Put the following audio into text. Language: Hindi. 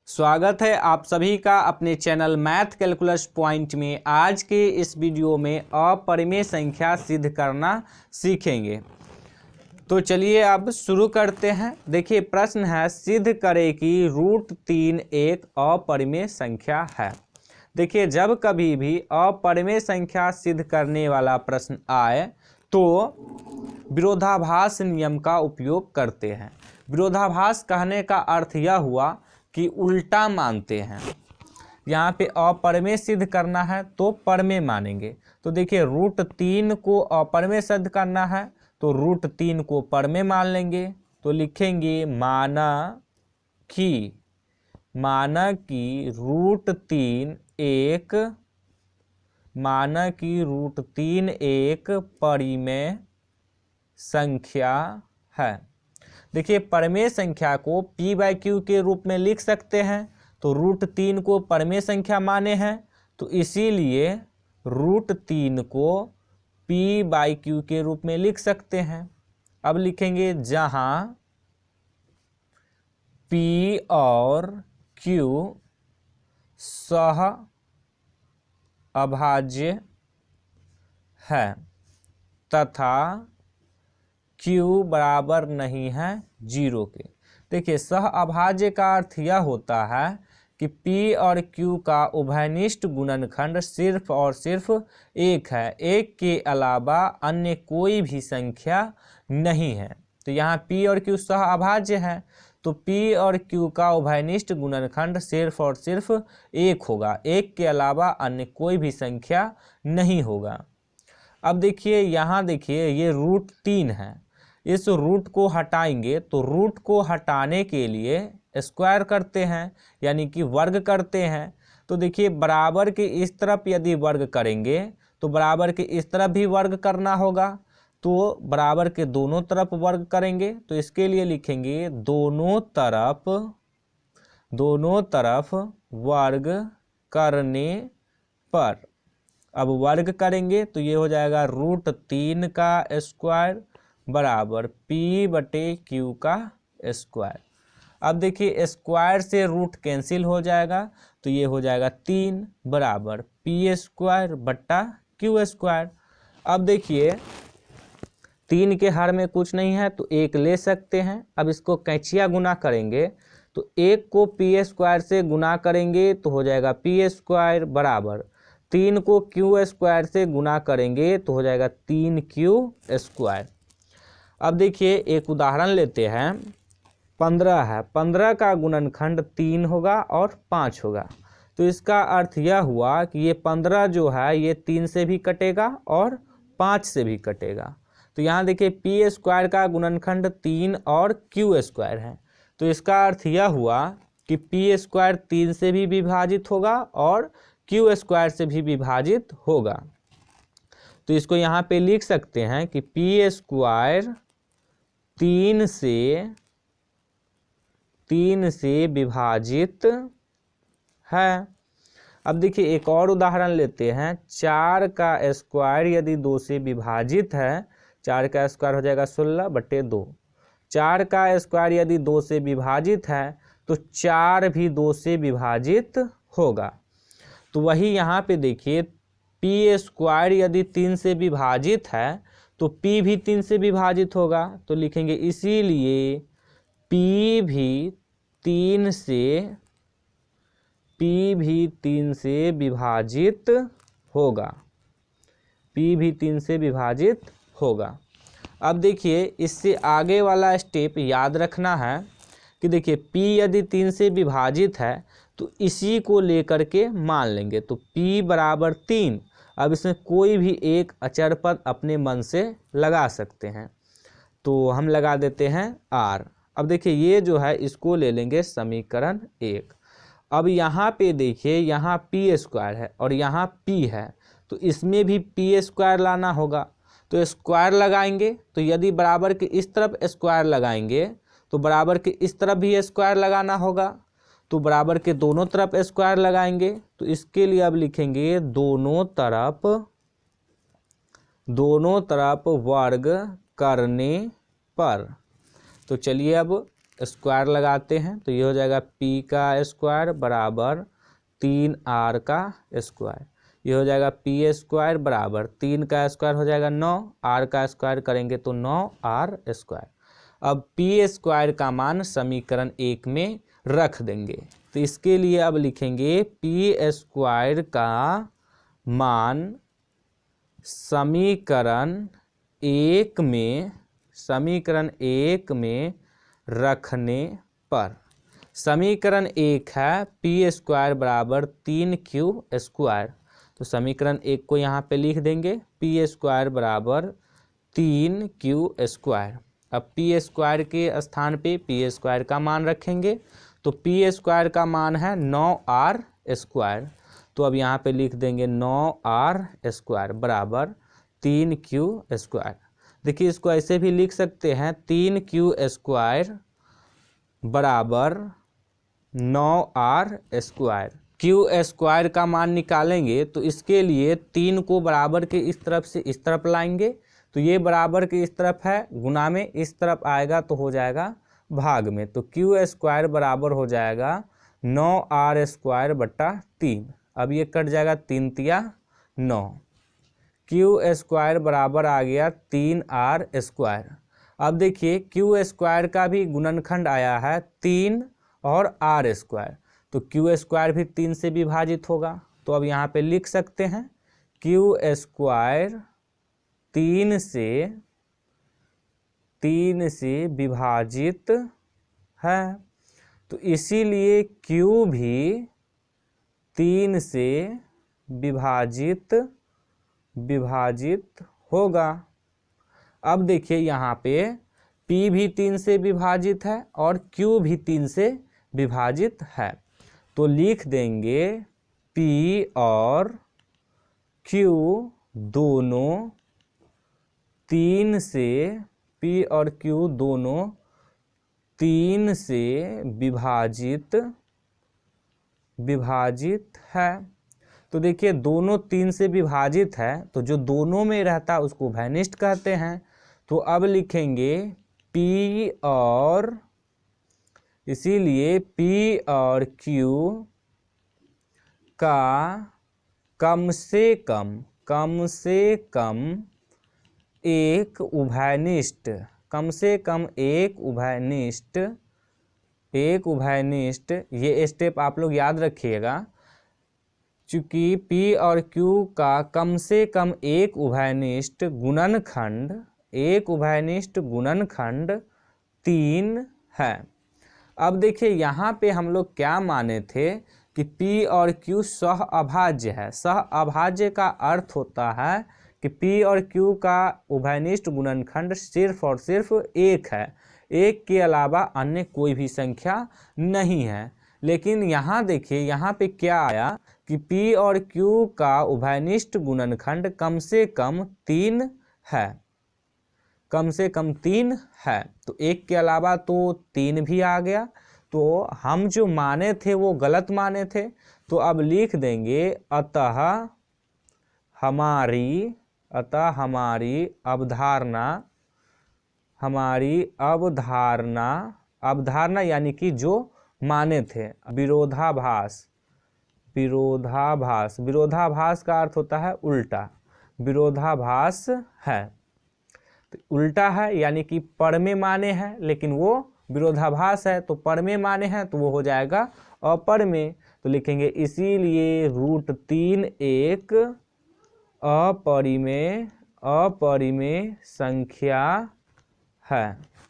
स्वागत है आप सभी का अपने चैनल मैथ कैलकुलस पॉइंट में। आज के इस वीडियो में अपरिमेय संख्या सिद्ध करना सीखेंगे। तो चलिए अब शुरू करते हैं। देखिए प्रश्न है, सिद्ध करें कि √3 एक अपरिमेय संख्या है। देखिए जब कभी भी अपरिमेय संख्या सिद्ध करने वाला प्रश्न आए तो विरोधाभास नियम का उपयोग करते हैं। विरोधाभास कहने का अर्थ यह हुआ कि उल्टा मानते हैं। यहाँ पे अपरिमेय सिद्ध करना है तो परमेय मानेंगे। तो देखिए √3 को अपरिमेय सिद्ध करना है तो √3 को परमेय मान लेंगे। तो लिखेंगे माना कि √3 एक परिमेय संख्या है। देखिए परिमेय संख्या को p/q के रूप में लिख सकते हैं। तो √3 को परिमेय संख्या माने हैं तो इसीलिए √3 को p/q के रूप में लिख सकते हैं। अब लिखेंगे जहां p और q सह अभाज्य है तथा q बराबर नहीं है 0 के। देखिए सह अभाज्य का अर्थ यह होता है कि p और q का उभयनिष्ठ गुणनखंड सिर्फ और सिर्फ एक है, एक के अलावा अन्य कोई भी संख्या नहीं है। तो यहाँ p और q सह अभाज्य है तो p और q का उभयनिष्ठ गुणनखंड सिर्फ और सिर्फ एक होगा, एक के अलावा अन्य कोई भी संख्या नहीं होगा। अब देखिए यहाँ देखिए ये √3 है, इस रूट को हटाएंगे तो रूट को हटाने के लिए स्क्वायर करते हैं यानी कि वर्ग करते हैं। तो देखिए बराबर के इस तरफ यदि वर्ग करेंगे तो बराबर के इस तरफ भी वर्ग करना होगा। तो बराबर के दोनों तरफ वर्ग करेंगे तो इसके लिए लिखेंगे दोनों तरफ वर्ग करने पर। अब वर्ग करेंगे तो ये हो जाएगा √3 का स्क्वायर बराबर p/q का स्क्वायर। अब देखिए स्क्वायर से रूट कैंसिल हो जाएगा तो ये हो जाएगा 3 बराबर p²/q²। अब देखिए 3 के हर में कुछ नहीं है तो 1 ले सकते हैं। अब इसको कैंचिया गुना करेंगे तो 1 को p² से गुना करेंगे तो हो जाएगा p² बराबर 3 को q² से गुना करेंगे तो हो जाएगा 3q²। अब देखिए एक उदाहरण लेते हैं। 15 है, 15 का गुणनखंड 3 होगा और 5 होगा। तो इसका अर्थ यह हुआ कि ये 15 जो है ये 3 से भी कटेगा और 5 से भी कटेगा। तो यहाँ देखिए p² का गुणनखंड 3 और q² है। तो इसका अर्थ यह हुआ कि p² 3 से भी विभाजित होगा और q² से भी विभाजित होगा। तो इसको यहाँ पे लिख सकते हैं कि p² 3 से विभाजित है। अब देखिए एक और उदाहरण लेते हैं। 4 का स्क्वायर यदि 2 से विभाजित है, 4 का स्क्वायर हो जाएगा 16/2। 4 का स्क्वायर यदि 2 से विभाजित है तो 4 भी 2 से विभाजित होगा। तो वही यहाँ पे देखिए p² यदि 3 से विभाजित है तो p भी 3 से विभाजित होगा। तो लिखेंगे इसीलिए p भी 3 से विभाजित होगा। अब देखिए इससे आगे वाला स्टेप याद रखना है कि देखिए p यदि 3 से विभाजित है तो इसी को लेकर के मान लेंगे। तो p बराबर 3। अब इसमें कोई भी एक अचर पद अपने मन से लगा सकते हैं तो हम लगा देते हैं r। अब देखिए ये जो है इसको ले लेंगे समीकरण 1। अब यहाँ पे देखिए यहाँ p² है और यहाँ p है तो इसमें भी p² लाना होगा। तो स्क्वायर लगाएंगे तो यदि बराबर के इस तरफ स्क्वायर लगाएंगे तो बराबर के इस तरफ भी स्क्वायर लगाना होगा। तो बराबर के दोनों तरफ स्क्वायर लगाएंगे तो इसके लिए अब लिखेंगे दोनों तरफ वर्ग करने पर। तो चलिए अब स्क्वायर लगाते हैं तो ये हो जाएगा p का स्क्वायर बराबर 3r का स्क्वायर। ये हो जाएगा p स्क्वायर बराबर 3 का स्क्वायर हो जाएगा 9, r का स्क्वायर करेंगे तो 9r स्क्वायर। अब p स्क्वायर का मान समीकरण 1 में रख देंगे। तो इसके लिए अब लिखेंगे p स्क्वायर का मान समीकरण 1 में रखने पर, समीकरण 1 है p स्क्वायर बराबर 3q स्क्वायर। तो समीकरण 1 को यहाँ पे लिख देंगे p स्क्वायर बराबर 3q स्क्वायर। अब p स्क्वायर के स्थान पे p स्क्वायर का मान रखेंगे तो p स्क्वायर का मान है 9r स्क्वायर। तो अब यहाँ पे लिख देंगे 9r स्क्वायर बराबर 3q स्क्वायर। देखिए इसको ऐसे भी लिख सकते हैं 3q स्क्वायर बराबर 9r स्क्वायर। q स्क्वायर का मान निकालेंगे तो इसके लिए 3 को बराबर के इस तरफ से इस तरफ लाएंगे तो ये बराबर के इस तरफ है, गुना में इस तरफ आएगा तो हो जाएगा भाग में। तो q स्क्वायर बराबर हो जाएगा 9r स्क्वायर बटा 3। अब ये कट जाएगा 3 तिया 9, q स्क्वायर बराबर आ गया 3r स्क्वायर। अब देखिए q स्क्वायर का भी गुणनखंड आया है 3 और r स्क्वायर, तो q स्क्वायर भी 3 से विभाजित होगा। तो अब यहाँ पे लिख सकते हैं q स्क्वायर 3 से विभाजित है, तो इसीलिए q भी 3 से विभाजित होगा। अब देखिए यहाँ पे p भी 3 से विभाजित है और q भी 3 से विभाजित है, तो लिख देंगे p और q दोनों 3 से, p और q दोनों 3 से विभाजित है। तो देखिए दोनों 3 से विभाजित है तो जो दोनों में रहता है उसको उभयनिष्ठ कहते हैं। तो अब लिखेंगे p और, इसीलिए p और q का कम से कम एक उभयनिष्ठ, ये स्टेप आप लोग याद रखिएगा। चूँकि p और q का कम से कम एक उभयनिष्ठ गुणनखंड 3 है। अब देखिए यहाँ पे हम लोग क्या माने थे कि p और q सह अभाज्य है। सह अभाज्य का अर्थ होता है कि p और q का उभयनिष्ठ गुणनखंड सिर्फ और सिर्फ 1 है, 1 के अलावा अन्य कोई भी संख्या नहीं है। लेकिन यहाँ देखिए यहाँ पे क्या आया कि p और q का उभयनिष्ठ गुणनखंड कम से कम 3 है, तो 1 के अलावा तो 3 भी आ गया। तो हम जो माने थे वो गलत माने थे, तो अब लिख देंगे अतः हमारी अवधारणा यानी कि जो माने थे, विरोधाभास का अर्थ होता है उल्टा, विरोधाभास है। तो उल्टा है यानी कि पर में माने हैं लेकिन वो विरोधाभास है, तो पर में माने हैं तो वो हो जाएगा अपर में। तो लिखेंगे इसीलिए √3 एक अपरिमेय संख्या है।